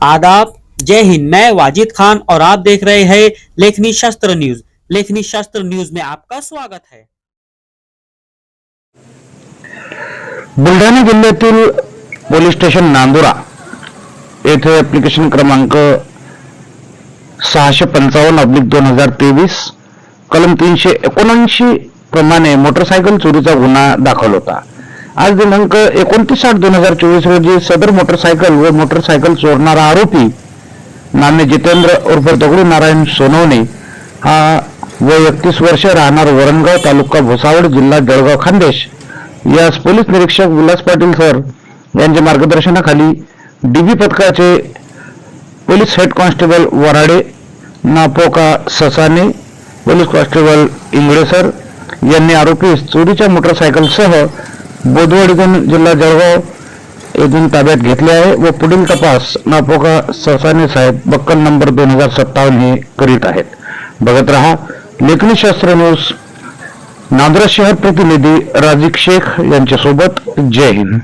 आदाब, जय हिंद। मैं वाजिद खान और आप देख रहे हैं लेखनी शास्त्र न्यूज। लेखनी शास्त्र न्यूज में आपका स्वागत है। बुलढाणा जिल्ह्यातील पोलीस स्टेशन नांदुरा येथे ऍप्लिकेशन क्रमांक 655/2023 कलम 379 प्रमाणे मोटरसायकल चोरीचा गुन्हा दाखल होता। आज दिनांक 29/8/2024 रोजी सदर मोटरसायकल व मोटरसायकल चोरणारा आरोपी नामे जितेंद्र उर्फ दगडू नारायण सोनवणे हा वय 31 वर्ष, राहणार वरणगाव, तालुका भुसावळ, जिल्हा जळगाव खान्देश यास पोलीस निरीक्षक विलास पाटील सर यांच्या मार्गदर्शनाखाली डीबी पथकाचे पोलीस हेड कॉन्स्टेबल वराडे, नापोका Sasane, police constable Ingle sir यांनी आरोपीस चोरीच्या मोटरसायकलसह बोदवडीतून जिल्हा जळगाव येथून ताब्यात घेतले आहे व पुढील तपास नापोका ससाने साहेब बक्कल नंबर 2057 हे करीत आहेत। बघत रहा लेखनी शास्त्र न्यूज। नांदुरा शहर प्रतिनिधी राजिक शेख यांच्यासोबत। जय हिंद।